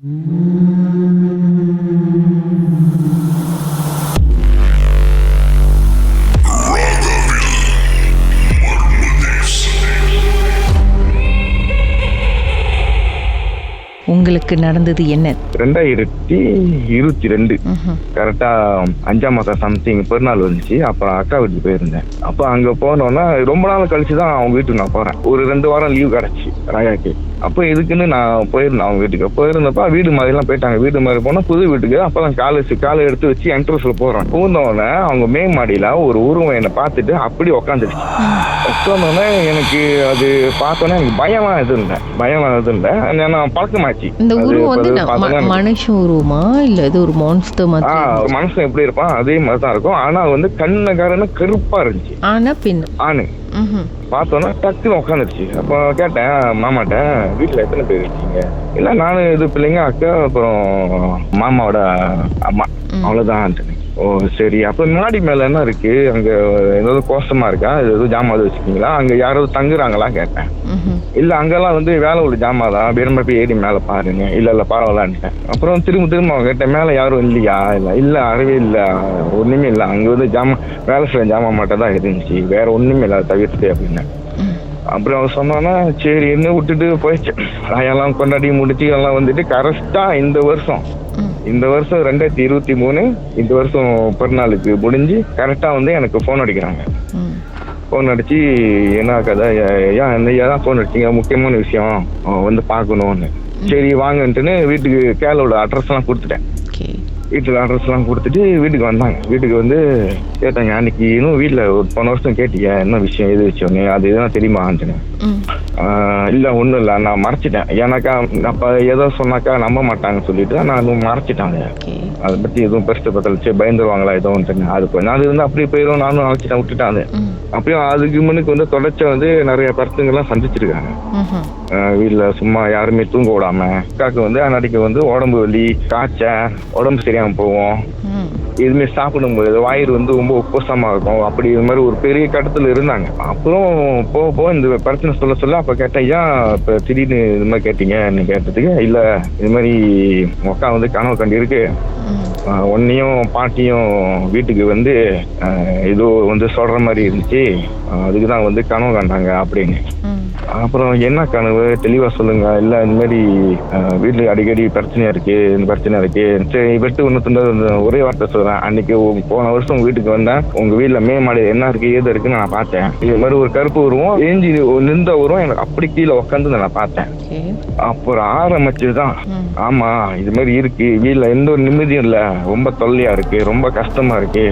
உங்களுக்கு நடந்தது என்ன? 2022 கரெக்டா 5ஆம் மாசம் சம்திங் பெருநாள் வந்துச்சு. அப்புறம் அக்கா வீட்டுக்கு போயிருந்தேன். அப்ப அங்க போனோன்னா ரொம்ப நாள் கழிச்சுதான் அவங்க வீட்டுக்கு நான் போறேன். ஒரு 2 வாரம் லீவ் கிடைச்சி ராயாக்கு. அப்போ இதுக்குன்னு நான் போயிருந்தேன் அவங்க வீட்டுக்கு. போயிருந்தப்ப வீடு மாதிரி எல்லாம் போயிட்டாங்க. வீடு மாதிரி போனா புது வீட்டுக்கு. அப்பதான் காலை எடுத்து வச்சு என்ட்ரன்ஸ்ல போறேன். போனோடனே அவங்க மே மாடியில ஒரு உருவம் என்னை பார்த்துட்டு அப்படி உக்காந்துருச்சு. உட்காந்தோடனே எனக்கு அது பார்த்தோன்னே எனக்கு பயமா எதுவும் இல்லை. நான் பழக்கமாச்சு. இந்த உருவம் வந்து மனுஷ உருவமா இல்ல இது ஒரு மான்ஸ்டர் மாதிரி? மனுஷன் எப்படி இருப்பான் அதே மாதிரிதான் இருக்கும். ஆனா வந்து கண்ணக்காரன்னு கருப்பா இருந்துச்சு. ஆணு பார்த்தோன்னா டக்குன்னு உட்காந்துருச்சு. அப்போ கேட்டேன் மாமாட்ட, வீட்டுல எத்தனை பேர் இருக்கீங்க? இல்ல நானும் இது பிள்ளைங்க, அக்கா, அப்புறம் மாமாவோட அம்மா, அவ்வளவுதான். ஓ சரி. அப்ப மாடி மேல என்ன இருக்கு? அங்க ஏதாவது கோஷமா இருக்கா? ஏதாவது ஜாமான் வச்சுக்கீங்களா? அங்க யாராவது தங்குறாங்களா கேட்டேன். இல்ல அங்கெல்லாம் வந்து வேலை உள்ள ஜாமாதான், விரும்ப போய் ஏறி மேல பாருங்க. இல்ல பரவாயில்லன்ட்டேன். அப்புறம் திரும்ப கேட்டேன், மேல யாரும் இல்லையா? இல்ல அறவே இல்ல, ஒண்ணுமே இல்ல. அங்க வந்து வேலை செய்ய ஜாமான் மட்டும் தான் இருந்துச்சு, வேற ஒண்ணுமே இல்ல தவிர்த்து அப்படின்னு. அப்புறம் அவர் சொன்னான்னா சரி என்ன விட்டுட்டு போயிடுச்சு. எல்லாம் கொண்டாடி முடிச்சு எல்லாம் வந்துட்டு கரெக்டா இந்த வருஷம் 2023 இந்த வருஷம் பிறநாளுக்கு முடிஞ்சு கரெக்டா வந்து எனக்கு போன் அடிக்கிறாங்க. போன் அடிச்சு என்ன கதை, ஏன் போன் அடிச்சிங்க, முக்கியமான விஷயம் வந்து பார்க்கணும்னு. சரி வாங்கன்ட்டுன்னு வீட்டுக்கு கேலோட அட்ரஸ் எல்லாம் கொடுத்துட்டேன். வீட்டுல அட்ரஸ் எல்லாம் கொடுத்துட்டு வீட்டுக்கு வந்தாங்க. வீட்டுக்கு வந்து கேட்டாங்க, அன்னைக்கு இன்னும் வீட்டுல ஒரு போன வருஷம் கேட்டீங்க, என்ன விஷயம், எது விஷயம், அது எதுனா தெரியுமான்னு. இல்ல ஒண்ணும் இல்ல, நான் மறைச்சிட்டேன். ஏன்னாக்கா அப்ப ஏதோ சொன்னாக்கா நம்ப மாட்டாங்கன்னு சொல்லிட்டு நான் மறைச்சிட்டாங்க. அதை பத்தி எதுவும் பெருசு பத்தலிச்சு பயந்துருவாங்களா ஏதோ ஒன்று. அது கொஞ்ச நாள் இருந்தா அப்படி போயிடும், நானும் அழைச்சிட்டேன், விட்டுட்டாங்க. அப்பயும் அதுக்கு முன்னுக்கு வந்து தொடர்ச்சியா வந்து நிறைய பருத்துங்கெல்லாம் சந்திச்சிருக்காங்க. வீட்டுல சும்மா யாருமே தூங்க விடாம, அக்காக்கு வந்து அன்னைக்கு வந்து உடம்பு வலி, காய்ச்ச, உடம்பு சரியாம போவோம். எதுவுமே சாப்பிடும்போது வயிறு வந்து ரொம்ப உப்பசமா இருக்கும். அப்படி இது மாதிரி ஒரு பெரிய கட்டத்துல இருந்தாங்க. அப்புறம் போக இந்த பிரச்சனை சொல்ல அப்ப கேட்டேன், ஏன் இப்ப திடீர்னு இது மாதிரி கேட்டீங்கன்னு கேட்டதுக்கு, இல்ல இது மாதிரி அக்கா வந்து கனவு கண்டு இருக்கு, உன்னையும் பாட்டியும் வீட்டுக்கு வந்து ஏதோ வந்து சொல்ற மாதிரி இருந்துச்சு, அதுக்குதான் வந்து கனவு கண்டாங்க அப்படின்னு. அப்புறம் என்ன கனவு தெளிவா சொல்லுங்க. இல்ல இந்த மாதிரி வீட்டுல அடிக்கடி பிரச்சனையா இருக்கு, இந்த பிரச்சனை இருக்கு. சரி வெட்டு ஒண்ணு ஒரே வார்த்தை சொல்றேன். அன்னைக்கு போன வருஷம் வீட்டுக்கு வந்தேன், உங்க வீட்டுல மே மாடி என்ன இருக்கு ஏது இருக்குன்னு நான் பார்த்தேன். இது மாதிரி ஒரு கருப்பு உருவம் ஏஞ்சி நின்ற உருவம் எனக்கு அப்படி கீழே உட்காந்து நான் பார்த்தேன். அப்புறம் ஆரம்பிச்சுதான், ஆமா இது மாதிரி இருக்கு, வீட்டுல எந்த ஒரு நிம்மதியும் இல்ல, ரொம்ப தொல்லையா இருக்கு, ரொம்ப கஷ்டமா இருக்கு,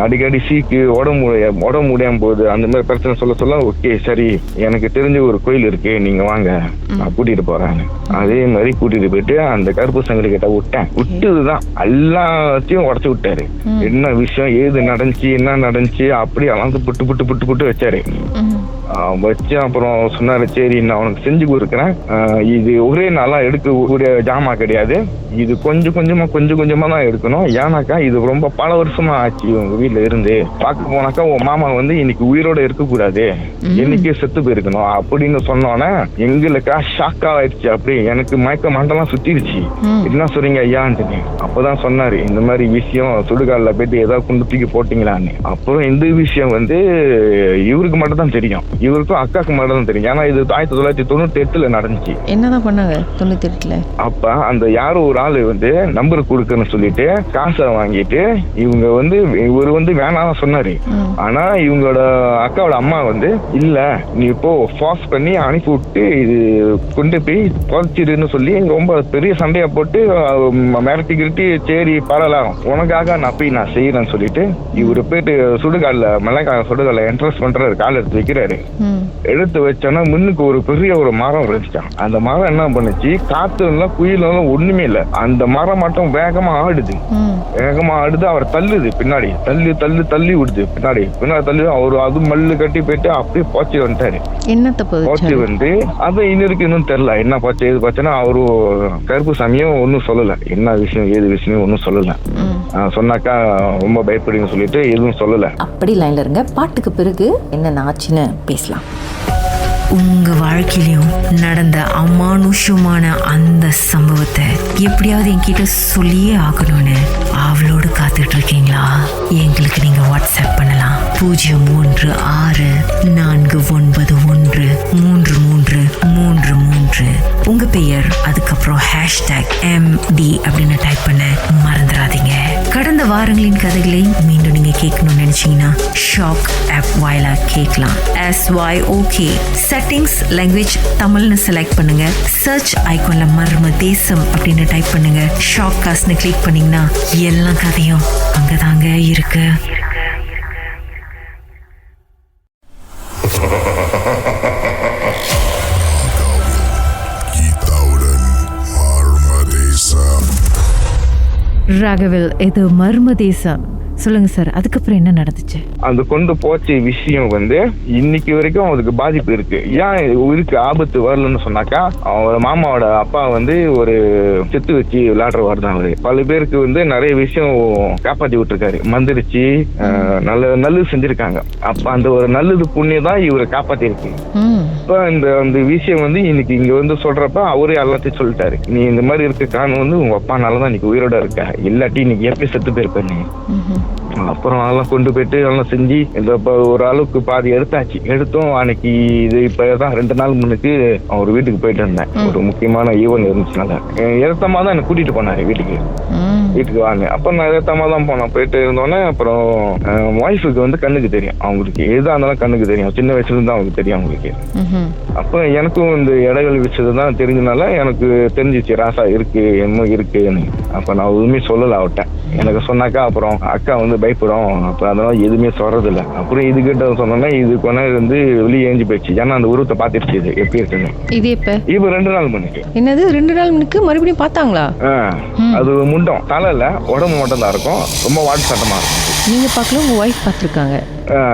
அடிக்கடி சீக்கு உடம்பு முடியாம போகுது, அந்த மாதிரி பிரச்சனை சொல்ல ஓகே சரி எனக்கு தெரிஞ்ச ஒரு கோயில் இருக்கு, நீங்க வாங்க நான் கூட்டிட்டு போறேன். அதே மாதிரி கூட்டிட்டு போயிட்டு அந்த கருப்பு சங்கடி கிட்ட விட்டுதான் எல்லாத்தையும் உடச்சு விட்டாரு. என்ன விஷயம், ஏது நடந்துச்சு, என்ன நடந்துச்சு, அப்படி அளந்து புட்டு வச்சாரு. வச்சு அப்புறம் சொன்னாரு, சரி நான் உனக்கு செஞ்சு கொடுக்குறேன், இது ஒரே நாளா எடுக்கக்கூடிய ஜாமா கிடையாது, இது கொஞ்சம் கொஞ்சமா தான் எடுக்கணும். ஏன்னாக்கா இது ரொம்ப பல வருஷமா ஆச்சு உங்க வீட்டுல இருந்து. பார்க்க போனாக்கா உன் மாமா வந்து இன்னைக்கு உயிரோட இருக்கக்கூடாது, என்னைக்கே செத்து போயிருக்கணும் அப்படின்னு சொன்னோன்னே எங்களுக்கா ஷாக்கா ஆயிடுச்சு. அப்படி எனக்கு மயக்க மண்டலம் சுத்திருச்சு. என்ன சொல்றீங்க ஐயான்ட்டு. அப்பதான் சொன்னாரு, இந்த மாதிரி விஷயம் சுடுகாடுல போயிட்டு ஏதாவது கொண்டு தூக்கி போட்டீங்களான்னு. அப்புறம் இந்த விஷயம் வந்து இவருக்கு மட்டும் தான் தெரியும், இவருக்கும் அக்காக்கு மட்டும் தான் தெரியும். ஏன்னா இது 1998 நடந்துச்சு. என்னதான் பண்ணாங்க 98? அப்ப அந்த யாரோ ஒரு ஆளு வந்து நம்பர் கொடுக்கணும்னு சொல்லிட்டு காசை வாங்கிட்டு இவரு வந்து வேணாம் சொன்னாரு. ஆனா இவங்களோட அக்காவோட அம்மா வந்து இல்ல நீ இப்போ ஃபாஸ் பண்ணி அனுப்பி விட்டு இது கொண்டு போய் புதைச்சிருன்னு சொல்லி ரொம்ப பெரிய சண்டையா போட்டு மிரட்டி சரி பரவாயில்ல உனக்காக நான் போய் நான் செய்யறேன்னு சொல்லிட்டு இவரு போயிட்டு சுடுகாடுல மலைக்கால சுடுகாடுல என்ட்ரன்ஸ் பண்றாரு. கால் எடுத்து வைக்கிறாரு. எடுத்து வச்சோன்னா முன்னுக்கு ஒரு பெரிய ஒரு மரம் இருந்துச்சான். அந்த மரம் என்ன பண்ணுச்சு, காத்து எல்லாம் குயிலும் ஒண்ணுமே இல்ல, அந்த மரம் மட்டும் வேகமா ஆடுது. அவர் தள்ளுது, பின்னாடி தள்ளி விடுது, பின்னாடி தள்ளி அவரு அது மல்லு கட்டி போயிட்டு அப்படியே போச்சு வந்துட்டாரு. போச்சு வந்து அது இன்னும் தெரியல என்ன போச்சு ஏது போச்சுன்னா. அவரு கருப்பு சாமியும் ஒன்னும் சொல்லல, என்ன விஷயம் ஏது விஷயம் ஒன்னும் சொல்லல. சொன்னாக்கா ரொம்ப பயப்படுன்னு சொல்லிட்டு எதுவும் சொல்லல. அப்படி லைன்ல இருங்க, பாட்டுக்கு பிறகு என்ன ஆச்சுன்னு பேசலாம். உங்க வாழ்க்கையிலும் நடந்த அமானுஷமான அந்த சம்பவத்தை எப்படியாவது என்கிட்ட சொல்லியே ஆகணும்னு அவளோடு காத்துட்டு இருக்கீங்களா? எங்களுக்கு நீங்க வாட்ஸ்அப் பண்ணலாம் 034913333. உங்க பெயர் அதுக்கப்புறம் #MD அப்படின்னு டைப் பண்ண மறந்துடாதீங்க. கடந்த வாரங்களின் கதைகளை மீண்டும் நீங்க கேட்கணும்னு நினைச்சீங்கன்னா ஷாக் ஆப் வாயிலா கேட்கலாம். SYOK செட்டிங்ஸ் லாங்குவேஜ் தமிழ்னு செலக்ட் பண்ணுங்க. சர்ச் ஐகான்ல மர்ம தேசம் அப்படின்னு டைப் பண்ணுங்க. ஷாக் காஸ்ட்னு கிளிக் பண்ணீங்கன்னா எல்லா கதையும் அங்கதாங்க இருக்கு. ராகவில், இது மர்ம தேசம். சொல்லுங்க சார், அதுக்கப்புறம் என்ன நடந்துச்சு? அந்த கொண்டு போச்ச விஷயம் வந்து இன்னைக்கு வரைக்கும் அதுக்கு பாதிப்பு இருக்கு. ஏன் உயிருக்கு ஆபத்து வரலன்னு சொன்னாக்கா, அவரோட மாமாவோட அப்பா வந்து ஒரு செத்து வச்சு விளையாடுறவர் தான் அவரு. பல பேருக்கு வந்து நிறைய விஷயம் காப்பாத்தி விட்டுருக்காரு. மந்திரிச்சு நல்லது செஞ்சிருக்காங்க. அப்ப அந்த ஒரு நல்லது புண்ணியம் தான் இவரை காப்பாத்தி இருக்கு. இப்ப இந்த விஷயம் வந்து இன்னைக்கு இங்க வந்து சொல்றப்ப அவரே எல்லாத்தையும் சொல்லிட்டாரு. நீ இந்த மாதிரி இருக்க காரணம் வந்து உங்க அப்பானாலதான் இன்னைக்கு உயிரோட இருக்க, இல்லாட்டி இன்னைக்கு எப்படி செத்து போயிருப்ப நீ. அப்புறம் அதெல்லாம் கொண்டு போயிட்டு எல்லாம் செஞ்சு இந்த ஒரு அளவுக்கு பாதி எடுத்தோம். அன்னைக்கு இது இப்பதான் 2 நாள் முன்னுக்கு அவர் வீட்டுக்கு போயிட்டு இருந்தேன். ஒரு முக்கியமான ஈவென்ட் இருந்துச்சுனால எதார்த்தமா தான் எனக்கு கூட்டிட்டு போனாரு வீட்டுக்கு வாங்க. அப்ப நான் எதார்த்தமா தான் போனேன். போயிட்டு இருந்தோன்னே அப்புறம் ஒய்ஃபுக்கு வந்து கண்ணுக்கு தெரியும், அவங்களுக்கு எதா இருந்தாலும் கண்ணுக்கு தெரியும். சின்ன வயசுல இருந்து அவங்களுக்கு தெரியும் அவங்களுக்கு. அப்ப எனக்கும் இந்த இடைவெளி விஷயம் தான் தெரிஞ்சனால எனக்கு தெரிஞ்சிச்சு ராசா இருக்கு என்ன இருக்குன்னு. அப்ப நான் எதுவுமே சொல்லல அவட்ட. எனக்கு சொன்னாக்கா அப்புறம் அக்கா வந்து பயப்படும். அப்ப அதனால எதுவுமே சொல்றது இல்லை. அப்புறம் இது கிட்ட சொன்னோன்னா இது கொண்டே வந்து வெளியே ஏஞ்சி போயிடுச்சு. ஏன்னா அந்த உருவத்தை பாத்துருச்சு இது எப்படி இருக்குன்னு. இது இப்ப 2 நாள் முன்னுக்கு. என்னது 2 நாள் முன்னுக்கு மறுபடியும் பாத்தாங்களா? அது முண்டம் தலை இல்ல, உடம்பு மட்டும் தான் இருக்கும். ரொம்ப வாட்டு சட்டமா இருக்கும். நீங்க பாக்கல, உங்க ஒய்ஃப் பாத்துருக்காங்க.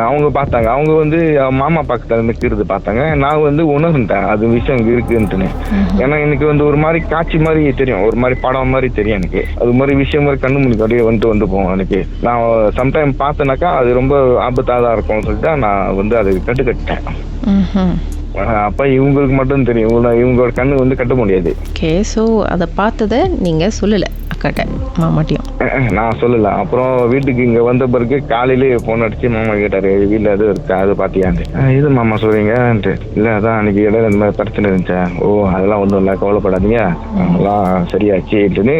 அவங்க பார்த்தாங்க. அவங்க வந்து மாமா பக்கத்துல நிக்கிறது பார்த்தாங்க. நான் வந்து உணர்ந்துட்டேன் அது விஷயம் இங்க இருக்குன்ட்டுன்னு. ஏன்னா எனக்கு வந்து ஒரு மாதிரி காட்சி மாதிரி தெரியும், ஒரு மாதிரி படம் மாதிரி தெரியும் எனக்கு. அது மாதிரி விஷயம் மாதிரி கண்ணு முன்னுக்கு அப்படியே வந்து போவோம் எனக்கு. நான் சம்டைம் பார்த்தேனாக்கா அது ரொம்ப ஆபத்தாதான் இருக்கும்னு சொல்லிட்டு நான் வந்து அது கட்டுக்கட்டேன். அப்ப இவங்களுக்கு மட்டும் தெரியும், இவங்களோட கண்ணு வந்து கட்ட முடியாது. ஓகே, ஸோ அதை பார்த்ததை நீங்க சொல்லல அக்காட்ட, மாமாட்டியும்? நான் சொல்லல. அப்புறம் வீட்டுக்கு இங்க வந்த பிறகு காலையிலேயே போன் அடிச்சு மாமா கேட்டாரு, வீட்டுல எதுவும் இருக்கா அது பாத்தியான்ட்டு. இது மாமா சொல்றீங்கன்ட்டு. இல்ல அதான் அன்னைக்கு இடையில இந்த மாதிரி பிரச்சனை இருந்துச்சா. ஓ அதெல்லாம் ஒன்றும் இல்லை, கவலைப்படாதீங்க, அதெல்லாம் சரியாச்சுன்னு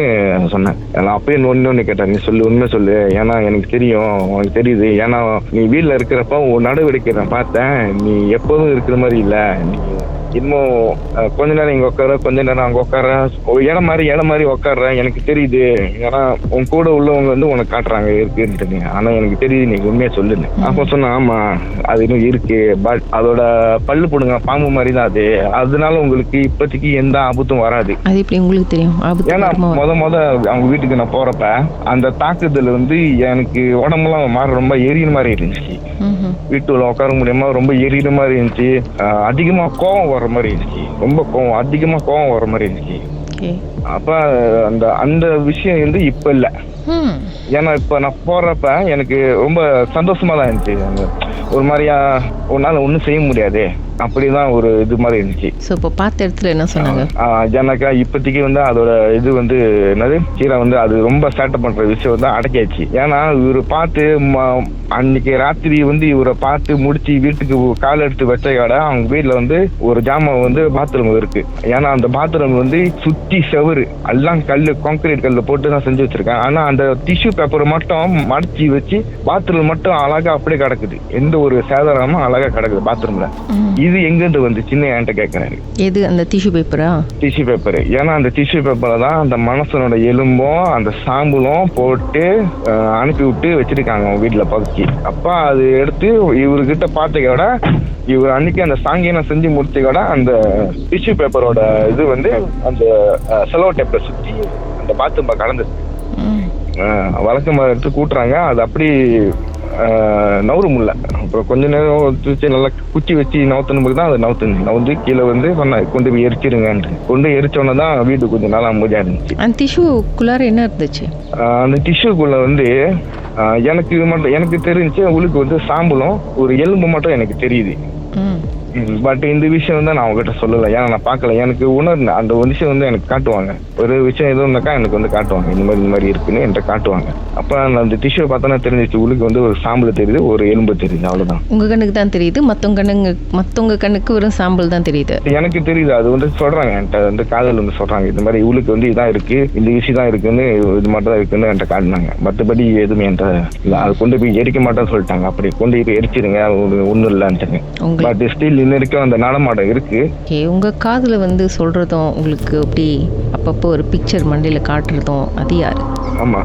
சொன்னேன். எல்லாம் அப்பயே ஒன்னு கேட்டாரு, நீ சொல்லு, உண்மை சொல்லு, ஏன்னா எனக்கு தெரியும், உனக்கு தெரியுது. ஏன்னா நீ வீட்டுல இருக்கிறப்ப உன் நடவடிக்கை நான் பார்த்தேன், நீ எப்போதும் இருக்கிற மாதிரி இல்ல. நீ இன்னும் கொஞ்ச நேரம் இங்க உட்கார, கொஞ்ச நேரம் அங்க உட்கார, இடம் மாதிரி உட்காடுற, எனக்கு தெரியுது. ஏன்னா உன் கூட உள்ளவங்க வந்து உனக்கு காட்டுறாங்க இருக்குன்ட்டு. ஆனா எனக்கு தெரியுது, நீங்க உண்மையா சொல்லுன்னு. அப்ப சொன்ன ஆமா அது இன்னும் இருக்கு, பட் அதோட பல்லு போடுங்க பாம்பு மாதிரி தான் அது. அதனால உங்களுக்கு இப்போதைக்கு எந்த ஆபத்தும் வராது. அது எப்படி உங்களுக்கு தெரியும்? ஏன்னா முத அவங்க வீட்டுக்கு நான் போறப்ப அந்த தாக்குதல் வந்து எனக்கு உடம்புலாம் மாற ரொம்ப எரியிற மாதிரி இருந்துச்சு. வீட்டுல உட்கார முடியாம ரொம்ப எரியிற மாதிரி இருந்துச்சு. அதிகமா கோவம் வர மாதிரி இருந்துச்சு. ரொம்ப அதிகமா கோவம் வர மாதிரி இருந்துச்சு. அப்ப அந்த விஷயம் வந்து இப்ப இல்ல. ஏன்னா இப்ப நான் போறப்ப எனக்கு ரொம்ப சந்தோஷமா தான் இருந்துச்சு. ஒரு மாதிரியா உன்னால ஒண்ணும் செய்ய முடியாது அப்படிதான் ஒரு இது மாதிரி இருந்துச்சு. இப்போ பார்த்த இடத்துல என்ன சொன்னாங்க? ஜனக்கா இப்போதைக்கு வந்து அதோட இது வந்து என்னது கீரை வந்து அது ரொம்ப ஸ்டார்ட் பண்ற விஷயம் வந்து அடக்கியாச்சு. ஏன்னா இவரு பார்த்து அன்னைக்கு ராத்திரி வந்து இவரை பார்த்து முடிச்சு வீட்டுக்கு கால் எடுத்து வச்ச கடை அவங்க வீட்டுல வந்து ஒரு ஜாமான் வந்து பாத்ரூம் இருக்கு. ஏன்னா அந்த பாத்ரூம் வந்து சுத்தி செவரு எல்லாம் கான்கிரீட் கல்லு போட்டு தான் செஞ்சு வச்சிருக்கேன். ஆனா அந்த டிஷ்யூ பேப்பரை மட்டும் மடிச்சு வச்சு பாத்ரூம் மட்டும் அழகா அப்படியே கிடக்குது, எந்த ஒரு சேதாரமா அழகா கிடக்குது பாத்ரூம்ல. இது எங்க இருந்து வந்து சின்ன என்கிட்ட கேட்கிறாரு. எது அந்த டிஷ்யூ பேப்பரா? Tissue paper. ஏன்னா அந்த டிஷ்யூ பேப்பரை தான் அந்த மனசனோட எலும்பும் அந்த சாம்பலும் போட்டு அனுப்பி விட்டு வச்சிருக்காங்க அவங்க வீட்டுல பகுச்சி. அப்ப அது எடுத்து இவர்கிட்ட பார்த்ததோட இவர் அன்னைக்கு அந்த சாங்கியம் செஞ்சு முடிச்சதோட அந்த டிஷ்யூ பேப்பரோட இது வந்து அந்த செலோ டேப்ல சுத்தி அந்த பாத்ரூம் கலந்து வழக்கமாக எடுத்து கூட்டுறாங்க. அது அப்படி நவரு முடியல. அப்புறம் கொஞ்ச நேரம் வச்சு நல்லா குச்சி வச்சு நவுத்தணும் தான் அது நவுந்து கீழே வந்து சொன்னேன் கொண்டு போய் எரிச்சிருங்கன்ட்டு. கொண்டு எரிச்சோன்னே தான் வீடு கொஞ்சம் நாள் அமைதியா இருந்துச்சு. அந்த டிஷ்யூக்குள்ளார என்ன இருந்துச்சு? அந்த டிஷ்யூக்குள்ள வந்து எனக்கு தெரிஞ்சு உள்ளுக்கு வந்து சாம்பலும் ஒரு எலும்பு மட்டும் எனக்கு தெரியுது. பட் இந்த விஷயம் வந்து நான் அவங்ககிட்ட சொல்லலை, ஏன்னா நான் பார்க்கல. எனக்கு உணர்ந்தேன் அந்த ஒரு விஷயம் வந்து எனக்கு காட்டுவாங்க. ஒரு விஷயம் எதுவும் இருந்தாக்கா எனக்கு வந்து காட்டுவாங்க, இந்த மாதிரி இருக்குன்னு என்கிட்ட காட்டுவாங்க. அப்போ அந்த டிஷ்யூ பார்த்தோன்னா தெரிஞ்சிச்சு, உள்ளுக்கு வந்து ஒரு சாம்பல் தெரியுது, ஒரு எலும்பு தெரியுது, அவ்வளோதான். உங்க கண்ணுக்கு தான் தெரியுது, மற்றவங்க கண்ணுக்கு வெறும் சாம்பல் தான் தெரியுது. எனக்கு தெரியுது. அது வந்து சொல்றாங்க என்கிட்ட வந்து காதல் வந்து சொல்றாங்க, இந்த மாதிரி இவளுக்கு வந்து இதான் இருக்கு, இந்த விஷயம் தான் இருக்குன்னு, இது மட்டும் தான் இருக்குன்னு என்கிட்ட காட்டினாங்க. மற்றபடி எதுவுமே என்கிட்ட இல்லை. அது கொண்டு போய் எரிக்க மாட்டேன்னு சொல்லிட்டாங்க. அப்படி கொண்டு போய் எரிச்சிருங்க, ஒன்றும் இல்லைன்னு. பட் ஸ்டில் இன்ன வரைக்கும் அந்த நடமாட்டம் இருக்கு. உங்க காதுல வந்து சொல்றதும் உங்களுக்கு அப்படி அப்பப்போ ஒரு பிக்சர் மண்டையில காட்டுறதும் அது யாரு? ஆமா,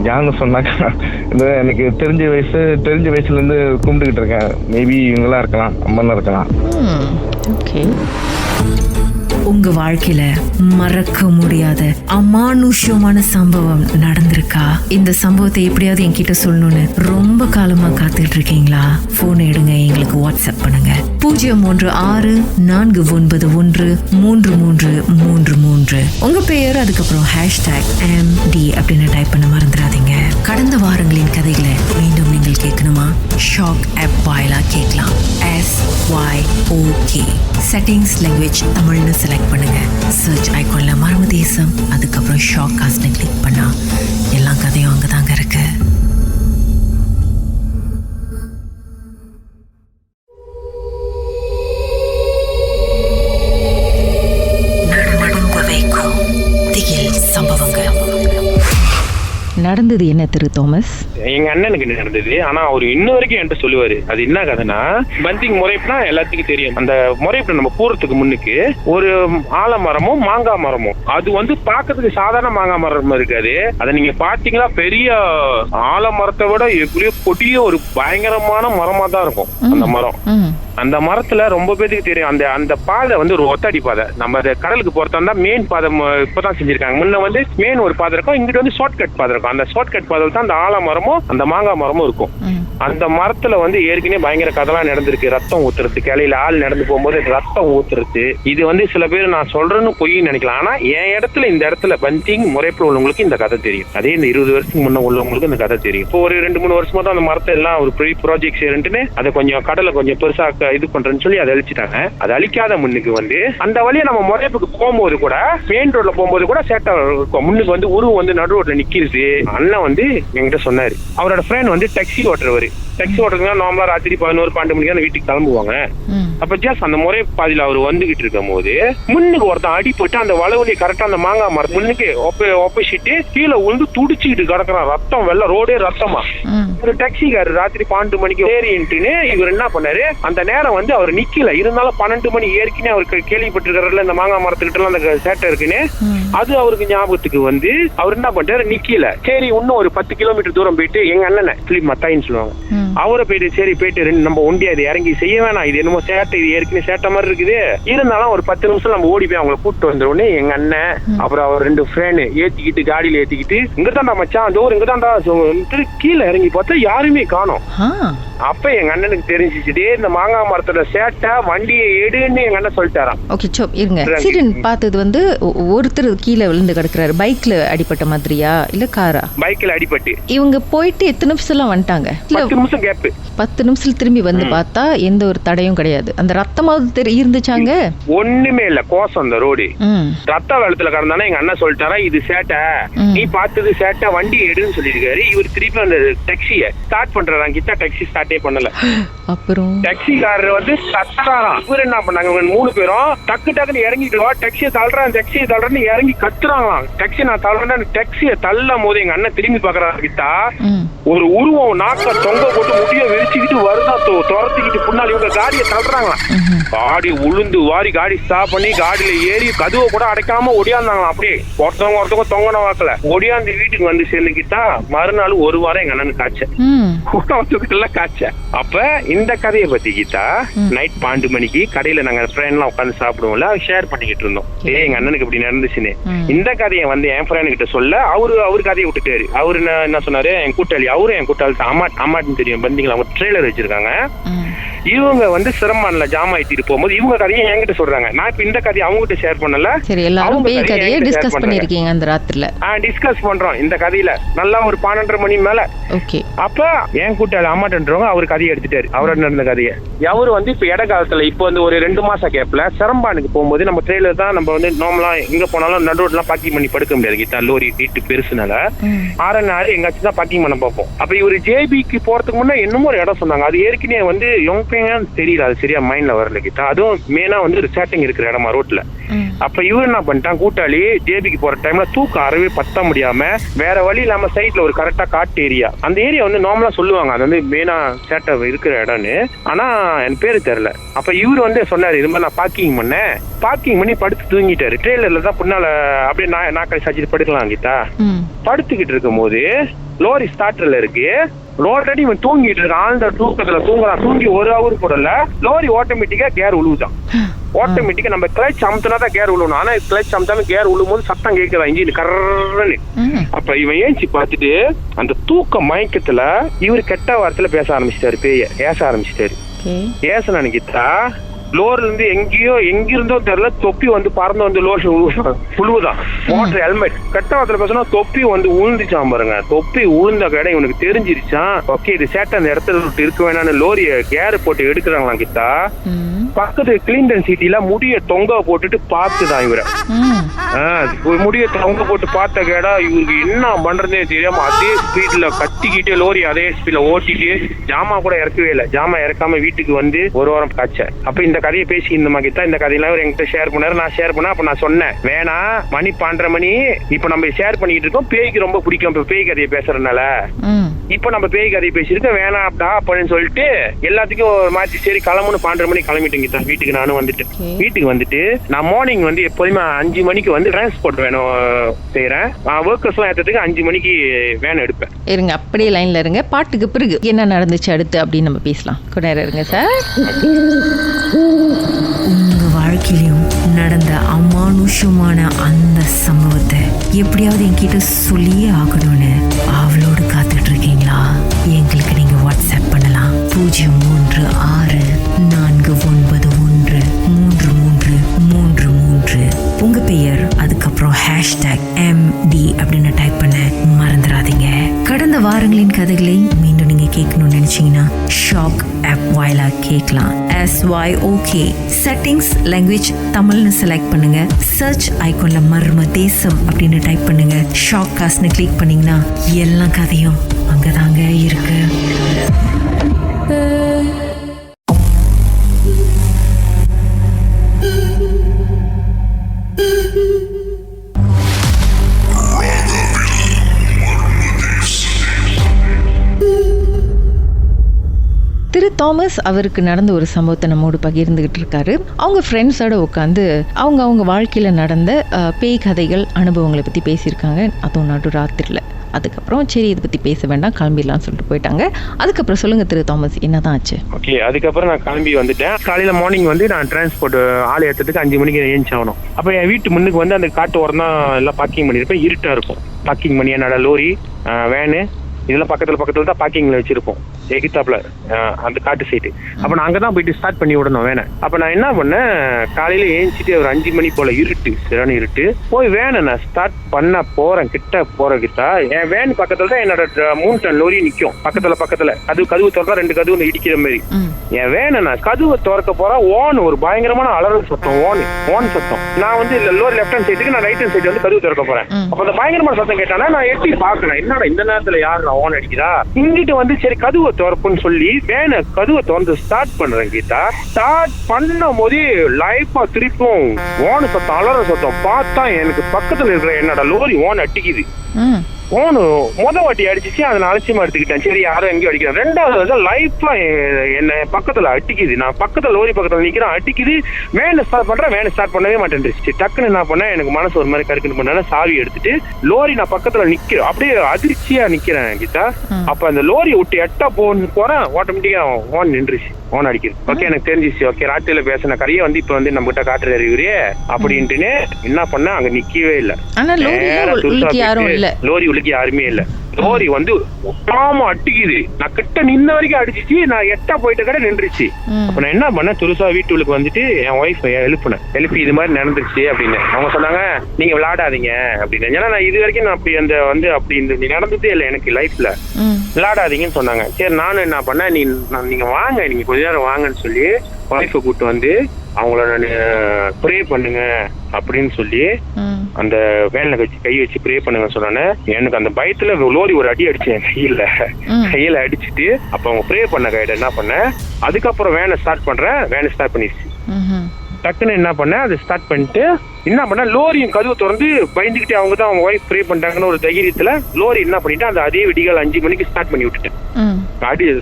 யாருன்னு சொன்னாக்கா எனக்கு தெரிஞ்ச வயசுல இருந்து கும்பிட்டுக்கிட்டு இருக்கேன். மேபி இவங்களா இருக்கலாம், அம்மனா இருக்கலாம். ஓகே. உங்க வாழ்க்கையில மறக்க முடியாத அமானுஷ்யமான சம்பவம் நடந்திருக்கா? இந்த சம்பவத்தை எப்படியாவது என்கிட்ட சொல்லணும்னு ரொம்ப காலமா காத்துட்டு இருக்கீங்களா? போன் எடுங்க, எங்களுக்கு வாட்ஸ்அப் பண்ணுங்க. 0164913333. உங்க பெயர், அதுக்கப்புறம் #MD அப்படின்னு டைப் பண்ண மறந்துடாதீங்க. கடந்த வாரங்களின் கதைகளை மீண்டும் நீங்கள் கேட்கணுமா? ஷாக் ஆப் வாயிலா கேட்கலாம். SYOK செட்டிங்ஸ் லாங்குவேஜ் தமிழ்னு செலக்ட் பண்ணுங்க. சர்ச் ஐகான்ல மர்ம தேசம், அதுக்கப்புறம் ஷாக் காஸ்ட்னு கிளிக் பண்ணா எல்லா கதையும் அங்கதாங்க இருக்கு. நடந்தது என்ன திரு தாமஸ்? எங்க அண்ணனுக்கு நடந்தது. ஆனா அவர் இன்ன வரைக்கும் என்கிட்ட சொல்லுவாரு. அது என்ன கதைன்னா, பந்திங் முறைப்புனா எல்லாத்துக்கும் தெரியும். அந்த முறைப்புல நம்ம போறதுக்கு முன்னுக்கு ஒரு ஆலமரமும் மாங்காய் மரமும், அது வந்து பாக்கிறதுக்கு சாதாரண மாங்காய் மரம் இருக்காது. அதை நீங்க பாத்தீங்கன்னா பெரிய ஆலமரத்தை விட எப்படியோ கொடிய ஒரு பயங்கரமான மரமா தான் இருக்கும் அந்த மரம். அந்த மரத்துல ரொம்ப பேருக்கு தெரியும். அந்த பாதை வந்து ஒரு ஒத்தடி பாதை. நம்ம கடலுக்கு போறதா மெயின் பாதை இப்பதான் செஞ்சிருக்காங்க. முன்ன வந்து மெயின் ஒரு பாதை இருக்கும், இங்கிட்ட வந்து ஷார்ட்கட் பாதை இருக்கும். அந்த ஷார்ட்கட் பாதையில் தான் அந்த ஆலமரமும் அந்த மாங்காய் மரமும் இருக்கும். அந்த மரத்துல வந்து ஏற்கனவே பயங்கர கதெல்லாம் நடந்திருக்கு. ரத்தம் ஊத்துறது, கிளையில ஆள் நடந்து போகும்போது ரத்தம் ஊத்துறது. இது வந்து சில பேர் நான் சொல்றேன்னு பொய் நினைக்கலாம். ஆனா என் இடத்துல, இந்த இடத்துல பந்திங் முறைப்புல உள்ளவங்களுக்கு இந்த கதை தெரியும். அதே இந்த 20 வருஷத்துக்கு முன்ன உள்ளவங்களுக்கு இந்த கதை தெரியும். இப்போ ஒரு 2-3 வருஷமா தான் அந்த மரத்தை எல்லாம் ஒரு பெரிய ப்ராஜெக்ட் செய்யறேன்ட்டு அதை கொஞ்சம் கடலை கொஞ்சம் பெருசா இது பண்றேன்னு சொல்லி அதை அழிச்சிட்டாங்க. அதை அழிக்காத முன்னுக்கு வந்து அந்த வழியை நம்ம முறைப்புக்கு போகும்போது கூட, மெயின் ரோட்ல போகும்போது கூட சேட்டை இருக்கும். முன்னுக்கு வந்து உருவம் வந்து நடு ரோட்ல நிக்கிறது. அண்ணன் வந்து என்கிட்ட சொன்னாரு, அவரோட ஃப்ரெண்ட் வந்து டாக்ஸி ஓட்டுறவரு. டாக்ஸி ஓட்டுறதுனா நார்மலா ராத்திரி 11-12 மணிக்கு தான் வீட்டுக்கு கிளம்புவாங்க. அப்ப ஜஸ்ட் அந்த முறை பாதியில அவர் வந்துகிட்டு இருக்கும் போது முன்னுக்கு ஒருத்தன் அடிப்பட்டு அந்த வளவலி கரெக்டா அந்த மாங்காய் மரம் முன்னுக்கு ஒப்பசிட்டு கீழே உழுந்து துடிச்சுக்கிட்டு கிடக்குறான். ரத்தம் வெள்ள ரோடே ரத்தமா. ஒரு டாக்ஸிக்காரர் ராத்திரி 12 மணிக்கு ஏறின்ட்டுன்னு இவர் என்ன பண்ணாரு, அந்த நேரம் வந்து அவர் நிக்கல. இருந்தாலும் 12 மணி ஏற்கனவே அவருக்கு கேள்விப்பட்டிருக்காருல இந்த மாங்காய் மரத்துக்கிட்ட எல்லாம் அந்த சேட்டை இருக்குன்னு. அது அவருக்கு ஞாபகத்துக்கு வந்து அவர் என்ன பண்ணிட்டாரு, நிக்கல. சரி இன்னும் ஒரு 10 கிலோமீட்டர் தூரம் போயிட்டு எங்க அண்ணனை பிலிப் மத்தாயின்னு சொல்லுவாங்க, அவரை போயிட்டு சரி போயிட்டு நம்ம ஒண்டியா இது இறங்கி செய்ய வேணாம், இது என்னமோ சேட்டை, இது ஏற்கனவே சேட்டை மாதிரி இருக்குது, இருந்தாலும் ஒரு 10 நிமிஷம் நம்ம ஓடி போய் அவங்களை கூப்பிட்டு வந்துருவோன்னு எங்க அண்ணன் அப்புறம் அவர் 2 ஃப்ரெண்டு ஏத்திக்கிட்டு காடியில ஏத்திக்கிட்டு இங்கதான்டா மச்சான் ஜோர் இங்கதான்டா கீழே இறங்கி பார்த்தா யாருமே காணோம். அப்ப எங்க அண்ணனுக்கு தெரிஞ்சிச்சு, இந்த மாங்காய் மரத்தோட சேட்டை வண்டியை எடுன்னு எங்க அண்ணன் சொல்லிட்டாராம். ஓகே இருங்க, ஆக்சிடென்ட் பார்த்தது வந்து ஒருத்தர் கீழே விழுந்து கிடக்குறாரு. பைக்ல அடிபட்ட மாதிரியா இல்ல காரா? பைக்ல அடிபட்டு. இவங்க போயிட்டு எத்தனை நிமிஷம் வந்துட்டாங்க? 10 நிமிஷம் கேப். 10 நிமிஷம் திரும்பி வந்து பார்த்தா எந்த ஒரு தடையும் கிடையாது. அந்த ரத்தமாவது இருந்துச்சாங்க? ஒண்ணுமே இல்ல, கோசம் அந்த ரோடு ரத்த வெள்ளத்துல கடந்தானே எங்க அண்ணன் சொல்லிட்டாரா இது சேட்டை, நீ பார்த்தது சேட்டை, வண்டி எடுன்னு சொல்லிருக்காரு. இவர் திருப்பி அந்த டாக்ஸிய ஸ்டார்ட் பண்றாங்க. கிட்ட டாக்ஸி ஸ்டார்டே பண்ணல. அப்புறம் டாக்ஸிக்காரர் வந்து கத்துறாராம். இவர் என்ன பண்ணாங்க, 3 பேரும் டக்கு டக்குன்னு இறங்கிட்டு டாக்ஸியை தள்ளுறேன்னு இறங்கி கத்துறாங்களாம். டாக்ஸி நான் தள்ளுறேன். டாக்ஸியை தள்ளும் போது எங்க அண்ணன் திரும்பி பாக்குறாரு. கிட்டா ஒரு உருவம் நாக்க தொங்க போட்டு முடிய விரிச்சுக்கிட்டு வருதா, துரத்திக்கிட்டு பின்னாடி இவங்க காடியை தள்ளுறாங்களாம். காடி உளுந்து வாரி காடி ஸ்டாப் பண்ணி காடியில ஏறி கதுவை கூட அடைக்காம ஒடியாந்தாங்களாம். அப்படியே ஒருத்தவங்க தொங்கன வாக்கல ஒடியாந்து வீட்டுக்கு வந்து சேர்ந்துக்கிட்டா மறுநாள் 1 வாரம் எங்க அண்ணனுக்கு காய்ச்ச. அப்ப இந்த கதையை பத்தி கீதா நைட் 12 மணிக்கு கடையில நாங்க ஃப்ரெண்ட் எல்லாம் உட்காந்து சாப்பிடுவோம்ல, ஷேர் பண்ணிக்கிட்டு இருந்தோம். எங்க அண்ணனுக்கு இப்படி நடந்துச்சுன்னு. இந்த கதையை வந்து என் ஃப்ரெண்ட் கிட்ட சொல்ல அவரு கதையை விட்டுட்டாரு. அவரு என்ன சொன்னாரு, என் கூட்டாளி, அவரும் என் கூட்டாளி அம்மாட்டுன்னு தெரியும், பந்தீங்களா, அவங்க ட்ரெய்லர் வச்சிருக்காங்க. இவங்க வந்து சிரமம்ல ஜாம் ஆயிட்டு போகும்போது இவங்க கதையை என்கிட்ட சொல்றாங்க. நான் இப்ப இந்த கதையை அவங்க கிட்ட ஷேர் பண்ணல. சரி, எல்லாரும் பேய் கதையை டிஸ்கஸ் பண்ணிருக்கீங்க அந்த ராத்திரில. டிஸ்கஸ் பண்றோம் இந்த கதையில நல்லா ஒரு 12:30 மணி மேல. ஓகே. அப்ப என் கூட்டாளி அம்மாட்டன்றவங்க அவர் கதையை எடுத்துட்டாரு, அவரோட நடந்த கதையை. அவரு வந்து இப்ப இட காலத்துல இப்ப வந்து ஒரு 2 மாசம் கேப்ல சிரம்பானுக்கு போகும்போது நம்ம ட்ரெயிலர் தான் நம்ம வந்து நார்மலா எங்க போனாலும் நடுரோட்லாம் பார்க்கிங் பண்ணி படுக்க முடியாது கிட்ட, லோரி வீட்டு பெருசுனால 6 எங்காச்சும் தான் பார்க்கிங் பண்ண பார்ப்போம். அப்ப இவரு ஜேபிக்கு போறதுக்கு முன்னே என்னமோ ஒரு இடம் சொன்னாங்க, அது ஏற்கனவே வந்து யோங்பேங்கன்னு தெரியல, அது சரியா மைண்ட்ல வரல கிட்ட. அதுவும் மெயினா வந்து ரிசார்ட்டிங் இருக்கிற இடமா ரோட்ல. அப்ப இவரு என்ன பண்ணிட்டான், கூட்டாளி ஜேபிக்கு போற டைம்ல தூக்கம் அறவே பத்த முடியாம வேற வழி இல்லாம சைட்ல ஒரு கரெக்டா காட்டு ஏரியா, அந்த ஏரியா வந்து நார்மலா சொல்லுவாங்க அது வந்து மெயினா சேட்டை இருக்கிற இடம்னு, ஆனா என் பேரு தெரியல. அப்ப இவரு வந்து சொன்னாரு இது மாதிரி நான் பார்க்கிங் பண்ணேன், பார்க்கிங் பண்ணி படுத்து தூங்கிட்டாரு. ட்ரெயிலர்ல தான் பின்னால அப்படியே நாக்கடி சாச்சிட்டு படுக்கலாம் கிட்டா. படுத்துக்கிட்டு இருக்கும் போது லோரி ஸ்டார்டர்ல இருக்கு, ஆல்ரெடி இவன் தூங்கிட்டு இருக்கான், ஆழ்ந்த தூக்கத்துல தூங்குறான். தூங்கி 1 ஹவர் போடல, லோரி ஆட்டோமேட்டிக்கா கேர் உழுவுதான். ஆட்டோமேட்டிக்கா நம்ம கிளச் அமுத்தினா தான் கேர் உழுவணும், ஆனா கிளச் அமுத்தாலும் கேர் உழுவும் போது சத்தம் கேட்குதா இன்ஜின் கர்றன்னு. அப்ப இவன் ஏஞ்சி பார்த்துட்டு அந்த தூக்க மயக்கத்துல இவரு கெட்ட வார்த்தையில பேச ஆரம்பிச்சிட்டாரு, பேய ஏச ஆரம்பிச்சிட்டாரு. ஏச நினைக்கிட்டா லோர்ல இருந்து எங்கிருந்தோ தெரியல தொப்பி வந்து பறந்து வந்து லோர் உழுவுதான். வாட்டர் ஹெல்மெட் கெட்ட வார்த்தையில பேசினா தொப்பி வந்து உழுந்துச்சான் பாருங்க. தொப்பி உழுந்த கடை இவனுக்கு தெரிஞ்சிருச்சான். ஓகே இது சேட்டை அந்த இடத்துல இருக்க வேணான்னு லோரிய கேர் போட்டு எடுக்கிறாங்களாம் கிட்டா. பக்கத்து கிளீன்டன் சிட்டில முடிய தொங்க போட்டுட்டு பார்த்துதான் இவரை, முடிய தொங்க போட்டு பார்த்த கேடா இவருக்கு என்ன பண்றதே தெரியாம அதே ஸ்பீட்ல கத்திக்கிட்டே லோரி அதே ஸ்பீட்ல ஓட்டிட்டு ஜாமா கூட இறக்கவே இல்லை. ஜாமா இறக்காம வீட்டுக்கு வந்து 1 வாரம் காய்ச்ச. அப்ப இந்த கதையை பேசி இந்த மாதிரி தான் இந்த கதையெல்லாம் என்கிட்ட ஷேர் பண்ணாரு. நான் ஷேர் பண்ண அப்ப நான் சொன்னேன் வேணா மணி 12:30 மணி இப்ப நம்ம ஷேர் பண்ணிட்டு இருக்கோம், பேய்க்கு ரொம்ப பிடிக்கும் இப்ப பேய் கதையை பேசுறதுனால. இப்ப நம்ம பேய் கதையை பேசிருக்கோம் வேணாம் அப்படின்னா அப்படின்னு சொல்லிட்டு எல்லாத்துக்கும் ஒரு மாற்றி சரி கிளம்புன்னு 12:30 மணி கிளம்பிட்டேங்க வீட்டுக்கு. நானும் வந்துட்டு வீட்டுக்கு வந்துட்டு நான் மார்னிங் வந்து எப்போதுமே 5 மணிக்கு வந்து டிரான்ஸ்போர்ட் வேணும் செய்யறேன். ஒர்க்கர்ஸ் எல்லாம் ஏற்றதுக்கு 5 மணிக்கு வேன் எடுப்பேன். இருங்க அப்படியே லைன்ல இருங்க, பாட்டுக்கு பிறகு என்ன நடந்துச்சு அடுத்து அப்படின்னு நம்ம பேசலாம். கொஞ்ச நேரம் இருங்க சார். உங்க வாழ்க்கையிலும் நடந்த அமானுஷமான அந்த சம்பவத்தை எப்படியாவது என்கிட்ட சொல்லியே ஆகணும்னு அவளோடு காத்துட்டு இருக்கீங்களா? எங்களுக்கு நீங்க வாட்ஸ்அப் பண்ணலாம் 03694133333. உங்க பெயர் அதுக்கப்புறம் #MD அப்படின்னு டைப் பண்ண மறந்துடாதீங்க. கடந்த வாரங்களின் கதைகளை மீண்டும் நீங்க கேட்கணும்னு நினைச்சீங்கன்னா ஷாக் ஆப் வாயிலா கேட்கலாம். SYOK செட்டிங்ஸ் லாங்குவேஜ் தமிழ்னு செலக்ட் பண்ணுங்க. சர்ச் ஐகான்ல மர்ம தேசம் அப்படின்னு டைப் பண்ணுங்க. ஷாக் காஸ்ட்னு கிளிக் பண்ணீங்கன்னா எல்லா கதையும் அங்கதாங்க இருக்கு. திரு தாமஸ் அவருக்கு நடந்த ஒரு சம்பவத்தை நம்மோடு பகிர்ந்துகிட்டு இருக்காரு. அவங்க ஃப்ரெண்ட்ஸோட உட்காந்து அவங்க வாழ்க்கையில நடந்த பேய் கதைகள் அனுபவங்களை பத்தி பேசியிருக்காங்க, அதுவும் நடு ராத்திரில. அதுக்கப்புறம் சரி இதை பத்தி பேச வேண்டாம் கிளம்பிடலாம் சொல்லிட்டு போயிட்டாங்க. அதுக்கப்புறம் சொல்லுங்க திரு தாமஸ், என்னதான் ஆச்சு? ஓகே, அதுக்கப்புறம் நான் கிளம்பி வந்துட்டேன். காலையில மார்னிங் வந்து நான் டிரான்ஸ்போர்ட் ஆள் ஏற்றதுக்கு 5 மணிக்கு ஏஞ்சி ஆகணும். அப்ப என் வீட்டு முன்னுக்கு வந்து அந்த காட்டு ஓரம் தான் எல்லாம் பார்க்கிங் பண்ணியிருப்பேன். இருட்டா இருக்கும் பார்க்கிங் பண்ணி, என்னோட லோரி வேனு இதெல்லாம் பக்கத்துல தான் பார்க்கிங்ல வச்சிருப்போம் எகித்தாப்ல அந்த காட்டு சைடு. அப்ப நான் அங்கதான் போயிட்டு ஸ்டார்ட் பண்ணி விடணும் வேனை. அப்ப நான் என்ன பண்ணேன், காலையில ஏஞ்சிட்டு ஒரு 5 மணி போல இருட்டு, சரியான இருட்டு, போய் வேனை நான் ஸ்டார்ட் பண்ண போறேன். கிட்ட என் வேன் பக்கத்துல தான் என்னோட 3 டன் லோரி நிக்கும். பக்கத்துல கதவு திறந்தா 2 கதவு இடிக்கிற மாதிரி. என் வேனை நான் கதவை திறக்க போறேன், ஓன் ஒரு பயங்கரமான அலறல் சத்தம், ஓன் சத்தம். நான் வந்து லோரி லெஃப்ட் ஹேண்ட் சைடுக்கு நான் ரைட் ஹேண்ட் சைடு வந்து கதவு திறக்க போறேன். அப்ப அந்த பயங்கரமான சத்தம் கேட்டானா நான் எட்டி பாக்குறேன், என்னடா இந்த நேரத்துல யாரு ஓன் அடிக்கிறா இங்கிட்டு வந்து. சரி கதவை திறப்புன்னு சொல்லி வேனை கதவை திறந்து ஸ்டார்ட் பண்றேன். கீதா ஸ்டார்ட் பண்ணும் போது லைஃபா திருப்பும் ஓன் சத்தம், அலற சத்தம். பார்த்தா எனக்கு பக்கத்துல இருக்கிற என்னோட லோரி ஓன் அடிக்குது. ஓனு வாட்டி அடிச்சிச்சு, அதை நான் அலட்சியமா எடுத்துக்கிட்டேன். சரி யாரும் எங்கேயும் அடிக்கிறேன். 2வது லைஃப்ல என்ன பக்கத்துல அடிக்குது. நான் பக்கத்துல லோரி பக்கத்துல நிக்கிறேன், அடிக்குது. வேனை ஸ்டார்ட் பண்றேன், வேனை ஸ்டார்ட் பண்ணவே மாட்டேன்ருச்சு. டக்குன்னு என்ன பண்ணேன், எனக்கு மனசு ஒரு மாதிரி கருக்குன்னு பண்ணேன். சாவி எடுத்துட்டு லோரி நான் பக்கத்துல நிக்கிறேன், அப்படியே அதிர்ச்சியா நிக்கிறேன் கிட்டா. அப்ப அந்த லோரியை விட்டு எட்டா போறேன், ஆட்டோமேட்டிக்கா ஓன் நின்றுச்சு, ஓன் அடிக்குது. ஓகே எனக்கு தெரிஞ்சிச்சு. ஓகே ராத்திரில பேசின கரையை வந்து இப்ப வந்து நம்ம கிட்ட காட்டுறாரு இவரே அப்படின்ட்டுன்னு என்ன பண்ண, அங்க நிக்கவே இல்லை. லோரி உள்ள யாருமே இல்ல. லோரி வந்து ஒட்டாம அடிக்குது. நான் கிட்ட நின்ன வரைக்கும் அடிச்சிச்சு. நான் எட்டா போயிட்ட கடை நின்றுச்சு. அப்ப நான் என்ன பண்ணேன், துருசா வீட்டுக்கு வந்துட்டு என் ஒய்ஃப் எழுப்பி இது மாதிரி நடந்துருச்சு அப்படின்னு. அவங்க சொன்னாங்க, நீங்க விளையாடாதீங்க அப்படின்னு. ஏன்னா நான் இது வரைக்கும் நான் அப்படி அந்த வந்து அப்படி இந்த நடந்ததே இல்லை எனக்கு லைஃப்ல. விளையாடாதீங்கன்னு சொன்னாங்க. சரி நானும் என்ன பண்ணேன், நீங்க வாங்க, நீங்க கொஞ்ச நேரம் வாங்கன்னு சொல்லி ஒய்ஃபை கூப்பிட்டு வந்து அவங்கள நான் ப்ரே பண்ணுங்க அப்படின்னு சொல்லி அந்த வேன்ல வச்சு கை வச்சு ப்ரே பண்ணுங்க சொன்னானே. எனக்கு அந்த பயத்துல லோரி ஒரு அடி அடிச்சேன் கையில அடிச்சுட்டு. அப்ப அவங்க ப்ரே பண்ண கையில என்ன பண்ணேன், அதுக்கப்புறம் வேனை ஸ்டார்ட் பண்ணிடுச்சு. டக்குன்னு என்ன பண்ணேன், அதை ஸ்டார்ட் பண்ணிட்டு என்ன பண்ண, லோரியும் கதவு திறந்து பயந்துகிட்டே அவங்க தான் அவங்க ஒய்ஃப் ப்ரே பண்ணிட்டாங்கன்னு ஒரு தைரியத்துல லோரி என்ன பண்ணிட்டேன், அந்த அதே விடிகால் 5 மணிக்கு ஸ்டார்ட் பண்ணி விட்டுட்டேன்.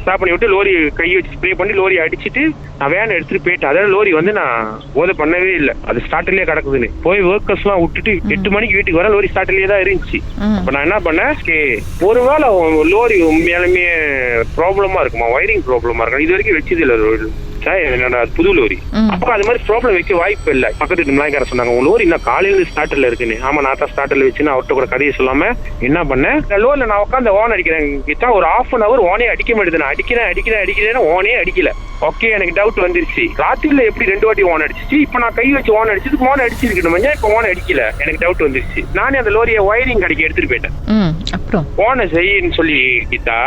ஸ்டார்ட் பண்ணி விட்டு லோரி கை வச்சு ஸ்ப்ரே பண்ணி லோரி அடிச்சுட்டு நான் வேன் எடுத்துட்டு போயிட்டேன். அதாவது லோரி வந்து நான் போதை பண்ணவே இல்லை, அது ஸ்டார்ட்லயே கிடக்குதுன்னு போய் ஒர்க்கர்ஸ் எல்லாம் விட்டுட்டு 8 மணிக்கு வீட்டுக்கு வர லோரி ஸ்டார்ட்லயே தான் இருந்துச்சு. அப்ப நான் என்ன பண்ணேன், ஒருவேளை லோரி உண்மையாலுமே ப்ராப்ளமா இருக்குமா, வயரிங் ப்ராப்ளமா இருக்கும், இது வரைக்கும் வச்சது இல்லை என்னோட புது லோரி. அப்ப அது மாதிரி ப்ராப்ளம் வைக்க வாய்ப்பு இல்லை. பக்கத்து மலாய்க்கார சொன்னாங்க, உங்க லோரி இன்னும் காலையில ஸ்டார்டர்ல இருக்குன்னு. ஆமா நான் தான் ஸ்டார்டர்ல வச்சுன்னு அவர்கிட்ட கூட கதையை சொல்லாம என்ன பண்ணேன், லோரில நான் உட்காந்து ஓன் அடிக்கிறேன் கிட்ட ஒரு 1/2 hour ஓனே அடிக்க மாட்டேது. நான் அடிக்கிறேன் ஓனே அடிக்கல. ஓகே எனக்கு டவுட் வந்துருச்சு, ராத்திரில எப்படி 2 வாட்டி ஓன் அடிச்சிச்சு, இப்ப நான் கை வச்சு ஓன் அடிச்சதுக்கு ஓன் அடிச்சிருக்கணும், இப்ப ஓன் அடிக்கல. எனக்கு டவுட் வந்துருச்சு. நானே அந்த லோரியை வயரிங் கடைக்கு எடுத்துட்டு போயிட்டேன். அப்புறம் ஓனை செய்யன்னு சொல்லி கிட்டா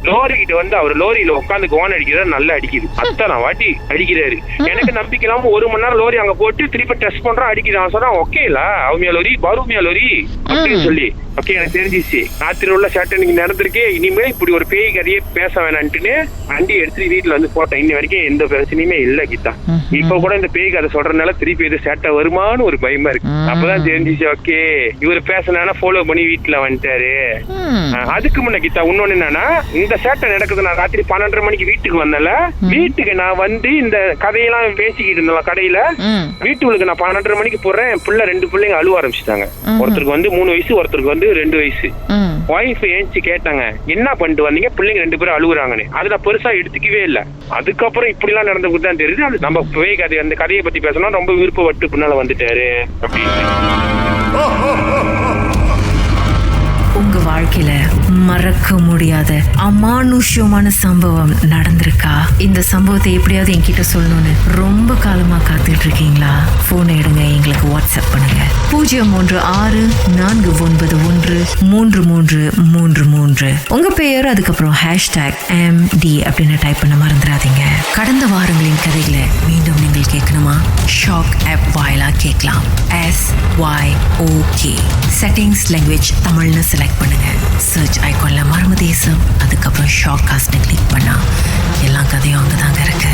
லோரி கிட்ட வந்து அவர் லோரியில உட்காந்து ஓன் அடிக்கிறாரு, நல்லா அடிக்குது. அத்தனை வாட்டி அடிக்கிறாரு. எனக்கு நம்பிக்கை இல்லாம 1 மணி நேரம் லோரி அங்க போட்டு திருப்பி டெஸ்ட் பண்றான், அடிக்கிறான். சொன்னா ஓகே இல்ல அவுமியா லோரி பருமியா லோரி அப்படின்னு சொல்லி ஓகே எனக்கு தெரிஞ்சிச்சு. ராத்திரி உள்ள சேட்டை நீங்க நடந்திருக்கே, இனிமே இப்படி ஒரு பேய் கதையே பேச வேணான்ட்டுன்னு வண்டி எடுத்துட்டு வீட்டுல வந்து போட்டேன். இன்னி வரைக்கும் எந்த பிரச்சனையுமே இல்ல கிட்டா. இப்ப கூட இந்த பேய் கதை சொல்றதுனால திருப்பி எது சேட்டை வருமானு ஒரு பயமா இருக்கு. அப்பதான் தெரிஞ்சிச்சு ஓகே இவரு பேசினா ஃபாலோ பண்ணி வீட்டுல வந்துட்டாரு. அதுக்கு முன்ன கிட்டா இன்னொன்னு என்னன்னா, இந்த சேட்டை நடக்குது நான் ராத்திரி 12:30 மணிக்கு வீட்டுக்கு வந்தல, வீட்டுக்கு நான் வந்து இந்த கதையெல்லாம் பேசிக்கிட்டு இருந்தோம் கடையில. வீட்டுக்கு நான் 12:30 மணிக்கு போறேன், என் பிள்ளை 2 பிள்ளைங்க அழுவ ஆரம்பிச்சுட்டாங்க. ஒருத்தருக்கு வந்து 3 வயசு, ஒருத்தருக்கு வந்து 2 வயசு. ஒய்ஃப் ஏஞ்சி கேட்டாங்க, என்ன பண்ணிட்டு வந்தீங்க, பிள்ளைங்க 2 பேரும் அழுகுறாங்கன்னு. அது நான் பெருசா எடுத்துக்கவே இல்லை. அதுக்கப்புறம் இப்படி எல்லாம் நடந்தது தான் தெரியுது. அது நம்ம பேய் கதை, அந்த கதையை பத்தி பேசணும் ரொம்ப விருப்பப்பட்டு பின்னால வந்துட்டாரு அப்படின்னு. உங்க வாழ்க்கையில மறக்க முடியாத அமானுஷ்யமான சம்பவம் நடந்திருக்கா? இந்த சம்பவத்தை எப்படியாவது என்கிட்ட சொல்லணும்னு ரொம்ப காலமா காத்துட்டு இருக்கீங்களா? போன் எடுங்க, எங்களுக்கு வாட்ஸ்அப் பண்ணுங்க. 0364913333. உங்க பெயர் அதுக்கப்புறம் #MD அப்படின்னு டைப் பண்ண மறந்துடாதீங்க. கடந்த வாரங்களின் கதைகளை மீண்டும் நீங்கள் கேட்கணுமா? ஷாக் ஆப் வாயிலா கேட்கலாம். SYOK செட்டிங்ஸ் லாங்குவேஜ் தமிழ்னு செலக்ட் பண்ணுங்க. சர்ச் ஐகான்ல மர்மதேசம் அதுக்கப்புறம் ஷாக் காஸ்ட்னு கிளிக் பண்ணா எல்லா கதையும் அங்கதாங்க இருக்கு.